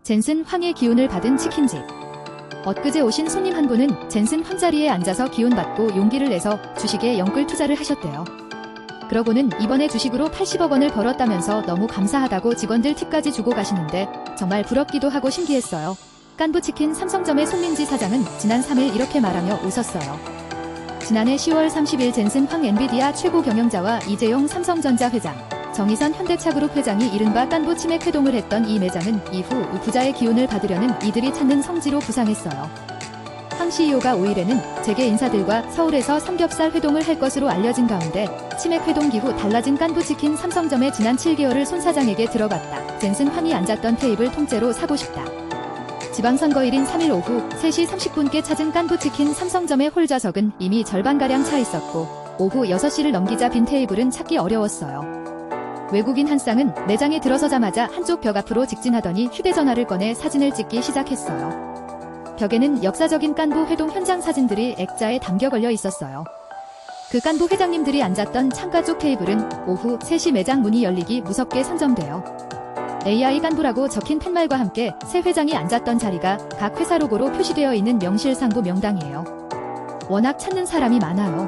젠슨 황의 기운을 받은 치킨집. 엊그제 오신 손님 한 분은 젠슨 황 자리에 앉아서 기운받고 용기를 내서 주식에 영끌 투자를 하셨대요. 그러고는 이번에 주식으로 80억 원을 벌었다면서 너무 감사하다고 직원들 팁까지 주고 가시는데 정말 부럽기도 하고 신기했어요. 깐부치킨 삼성점의 손민지 사장은 지난 3일 이렇게 말하며 웃었어요. 지난해 10월 30일 젠슨 황 엔비디아 최고 경영자와 이재용 삼성전자 회장, 정의선 현대차그룹 회장이 이른바 깐부 치맥 회동을 했던 이 매장은 이후 부자의 기운을 받으려는 이들이 찾는 성지로 부상했어요. 황 CEO가 5일에는 재계 인사들과 서울에서 삼겹살 회동을 할 것으로 알려진 가운데 치맥 회동 기후 달라진 깐부치킨 삼성점에 지난 7개월을 손 사장에게 들어갔다. 젠슨 황이 앉았던 테이블 통째로 사고 싶다. 지방선거일인 3일 오후 3시 30분께 찾은 깐부치킨 삼성점의 홀 좌석은 이미 절반가량 차 있었고 오후 6시를 넘기자 빈 테이블은 찾기 어려웠어요. 외국인 한 쌍은 매장에 들어서자마자 한쪽 벽 앞으로 직진하더니 휴대전화를 꺼내 사진을 찍기 시작했어요. 벽에는 역사적인 깐부 회동 현장 사진들이 액자에 담겨 걸려 있었어요. 그 깐부 회장님들이 앉았던 창가 쪽 테이블은 오후 3시 매장 문이 열리기 무섭게 선점되어 AI 깐부라고 적힌 팻말과 함께 새 회장이 앉았던 자리가 각 회사 로고로 표시되어 있는 명실상부 명당이에요. 워낙 찾는 사람이 많아요.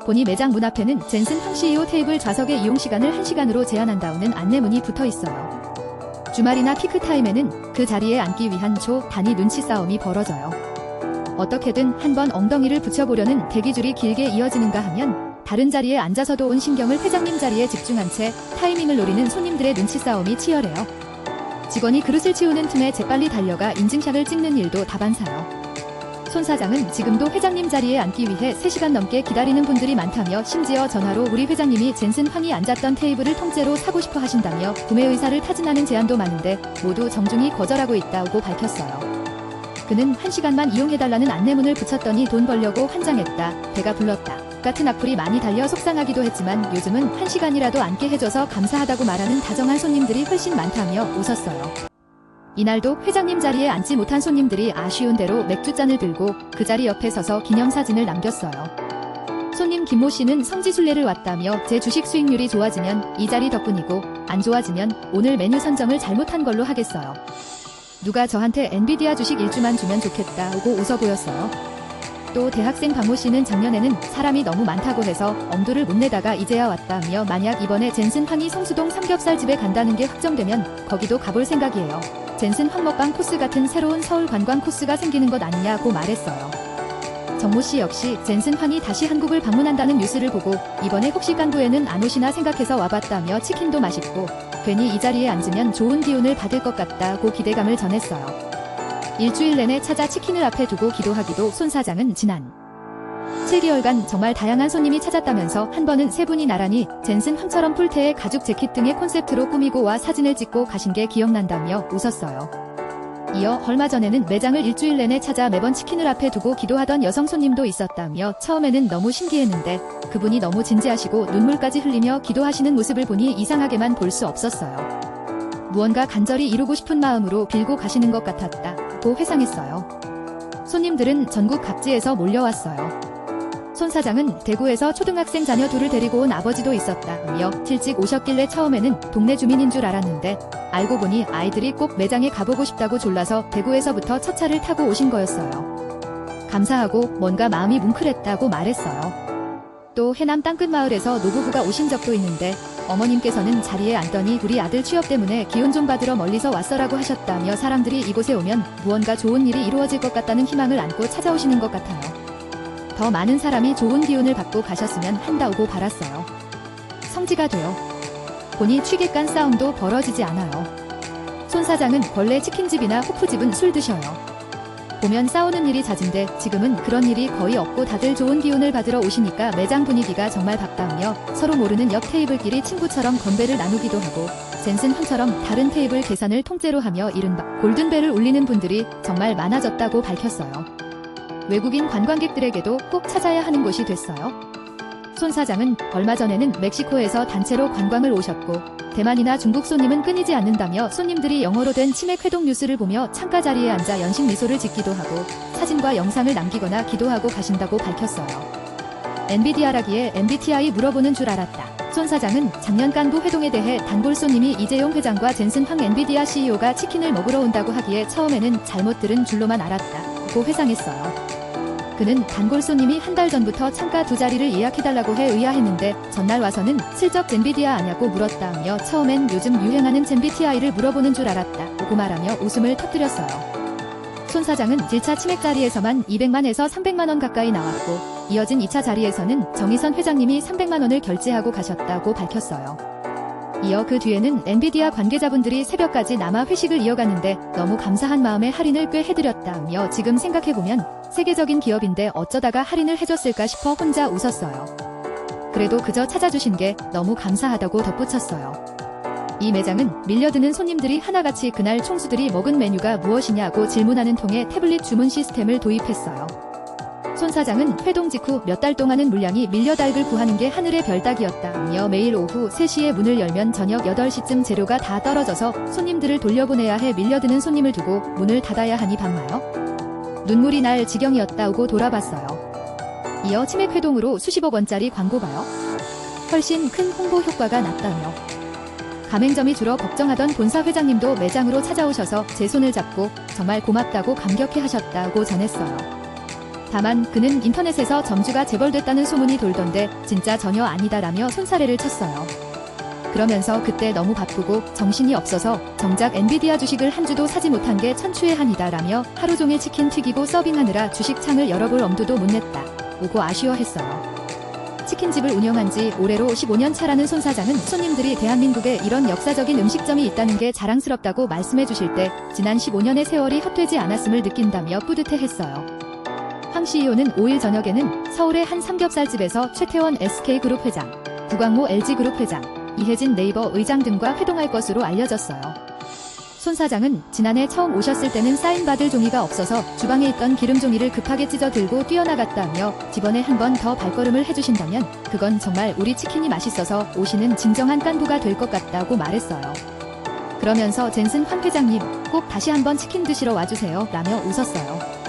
보니 매장 문 앞에는 젠슨 황 CEO 테이블 좌석의 이용 시간을 1시간으로 제한한다는 안내문이 붙어 있어요. 주말이나 피크타임에는 그 자리에 앉기 위한 초 단위 눈치 싸움이 벌어져요. 어떻게든 한번 엉덩이를 붙여보려는 대기줄이 길게 이어지는가 하면 다른 자리에 앉아서도 온 신경을 회장님 자리에 집중한 채 타이밍을 노리는 손님들의 눈치 싸움이 치열해요. 직원이 그릇을 치우는 틈에 재빨리 달려가 인증샷을 찍는 일도 다반사요. 손 사장은 지금도 회장님 자리에 앉기 위해 3시간 넘게 기다리는 분들이 많다며 심지어 전화로 우리 회장님이 젠슨 황이 앉았던 테이블을 통째로 사고 싶어 하신다며 구매 의사를 타진하는 제안도 많은데 모두 정중히 거절하고 있다고 밝혔어요. 그는 1시간만 이용해달라는 안내문을 붙였더니 돈 벌려고 환장했다, 배가 불렀다 같은 악플이 많이 달려 속상하기도 했지만 요즘은 1시간이라도 앉게 해줘서 감사하다고 말하는 다정한 손님들이 훨씬 많다며 웃었어요. 이날도 회장님 자리에 앉지 못한 손님들이 아쉬운 대로 맥주잔을 들고 그 자리 옆에 서서 기념사진을 남겼어요. 손님 김모 씨는 성지순례를 왔다며 제 주식 수익률이 좋아지면 이 자리 덕분이고 안 좋아지면 오늘 메뉴 선정을 잘못한 걸로 하겠어요. 누가 저한테 엔비디아 주식 1주만 주면 좋겠다고 웃어 보였어요. 또 대학생 박모 씨는 작년에는 사람이 너무 많다고 해서 엄두를 못 내다가 이제야 왔다며 만약 이번에 젠슨 황이 성수동 삼겹살집에 간다는 게 확정되면 거기도 가볼 생각이에요. 젠슨 황 먹방 코스 같은 새로운 서울 관광 코스가 생기는 것 아니냐고 말했어요. 정모 씨 역시 젠슨 황이 다시 한국을 방문한다는 뉴스를 보고 이번에 혹시 깐부에는 안 오시나 생각해서 와봤다며 치킨도 맛있고 괜히 이 자리에 앉으면 좋은 기운을 받을 것 같다고 기대감을 전했어요. 일주일 내내 찾아 치킨을 앞에 두고 기도하기도 손 사장은 지난 7개월간 정말 다양한 손님이 찾았다면서 한 번은 세 분이 나란히 젠슨 황처럼 풀테에 가죽 재킷 등의 콘셉트로 꾸미고 와 사진을 찍고 가신 게 기억난다며 웃었어요. 이어 얼마 전에는 매장을 일주일 내내 찾아 매번 치킨을 앞에 두고 기도하던 여성 손님도 있었다며 처음에는 너무 신기했는데 그분이 너무 진지하시고 눈물까지 흘리며 기도하시는 모습을 보니 이상하게만 볼 수 없었어요. 무언가 간절히 이루고 싶은 마음으로 빌고 가시는 것 같았다고 회상했어요. 손님들은 전국 각지에서 몰려왔어요. 손 사장은 대구에서 초등학생 자녀 둘을 데리고 온 아버지도 있었다며 일찍 오셨길래 처음에는 동네 주민인 줄 알았는데 알고 보니 아이들이 꼭 매장에 가보고 싶다고 졸라서 대구에서부터 첫 차를 타고 오신 거였어요. 감사하고 뭔가 마음이 뭉클했다고 말했어요. 또 해남 땅끝 마을에서 노부부가 오신 적도 있는데 어머님께서는 자리에 앉더니 우리 아들 취업 때문에 기운 좀 받으러 멀리서 왔어라고 하셨다며 사람들이 이곳에 오면 무언가 좋은 일이 이루어질 것 같다는 희망을 안고 찾아오시는 것 같아요. 더 많은 사람이 좋은 기운을 받고 가셨으면 한다고 바랐어요. 성지가 되어 보니 취객간 싸움도 벌어지지 않아요. 손 사장은 원래 치킨집이나 호프집은 술 드셔요. 보면 싸우는 일이 잦은데 지금은 그런 일이 거의 없고 다들 좋은 기운을 받으러 오시니까 매장 분위기가 정말 밝다며 서로 모르는 옆 테이블끼리 친구처럼 건배를 나누기도 하고 젠슨 황처럼 다른 테이블 계산을 통째로 하며 이른바 골든벨을 울리는 분들이 정말 많아졌다고 밝혔어요. 외국인 관광객들에게도 꼭 찾아야 하는 곳이 됐어요. 손 사장은 얼마 전에는 멕시코에서 단체로 관광을 오셨고 대만이나 중국 손님은 끊이지 않는다며 손님들이 영어로 된 치맥 회동 뉴스를 보며 창가 자리에 앉아 연신 미소를 짓기도 하고 사진과 영상을 남기거나 기도하고 가신다고 밝혔어요. 엔비디아라기에 MBTI 물어보는 줄 알았다. 손 사장은 작년 간부 회동에 대해 단골 손님이 이재용 회장과 젠슨 황 엔비디아 CEO가 치킨을 먹으러 온다고 하기에 처음에는 잘못 들은 줄로만 알았다고 회상했어요. 그는 단골 손님이 한 달 전부터 창가 2자리를 예약해달라고 해 의아했는데 전날 와서는 슬쩍 젠비디아 아냐고 물었다며 처음엔 요즘 유행하는 젠비티아이를 물어보는 줄 알았다고 말하며 웃음을 터뜨렸어요. 손 사장은 1차 치맥 자리에서만 200만에서 300만원 가까이 나왔고 이어진 2차 자리에서는 정의선 회장님이 300만원을 결제하고 가셨다고 밝혔어요. 이어 그 뒤에는 엔비디아 관계자분들이 새벽까지 남아 회식을 이어갔는데 너무 감사한 마음에 할인을 꽤 해드렸다며 지금 생각해보면 세계적인 기업인데 어쩌다가 할인을 해줬을까 싶어 혼자 웃었어요. 그래도 그저 찾아주신 게 너무 감사하다고 덧붙였어요. 이 매장은 밀려드는 손님들이 하나같이 그날 총수들이 먹은 메뉴가 무엇이냐고 질문하는 통에 태블릿 주문 시스템을 도입했어요. 손 사장은 회동 직후 몇 달 동안은 물량이 밀려 닭을 구하는 게 하늘의 별 따기였다며 매일 오후 3시에 문을 열면 저녁 8시쯤 재료가 다 떨어져서 손님들을 돌려보내야 해 밀려드는 손님을 두고 문을 닫아야 하니 봤나요? 눈물이 날 지경이었다고 돌아봤어요. 이어 치맥 회동으로 수십억 원짜리 광고 봐요. 훨씬 큰 홍보 효과가 났다며. 가맹점이 줄어 걱정하던 본사 회장님도 매장으로 찾아오셔서 제 손을 잡고 정말 고맙다고 감격해 하셨다고 전했어요. 다만 그는 인터넷에서 점주가 재벌됐다는 소문이 돌던데 진짜 전혀 아니다라며 손사래를 쳤어요. 그러면서 그때 너무 바쁘고 정신이 없어서 정작 엔비디아 주식을 한 주도 사지 못한 게 천추의 한이다라며 하루 종일 치킨 튀기고 서빙하느라 주식 창을 열어볼 엄두도 못 냈다. 오고 아쉬워했어요. 치킨집을 운영한 지 올해로 15년 차라는 손 사장은 손님들이 대한민국에 이런 역사적인 음식점이 있다는 게 자랑스럽다고 말씀해 주실 때 지난 15년의 세월이 헛되지 않았음을 느낀다며 뿌듯해했어요. 황 CEO는 5일 저녁에는 서울의 한 삼겹살집에서 최태원 SK그룹 회장, 구광모 LG그룹 회장, 이혜진 네이버 의장 등과 회동할 것으로 알려졌어요. 손 사장은 지난해 처음 오셨을 때는 사인받을 종이가 없어서 주방에 있던 기름 종이를 급하게 찢어 들고 뛰어나갔다며 이번에 한 번 더 발걸음을 해주신다면 그건 정말 우리 치킨이 맛있어서 오시는 진정한 깐부가 될 것 같다고 말했어요. 그러면서 젠슨 황 회장님 꼭 다시 한번 치킨 드시러 와주세요 라며 웃었어요.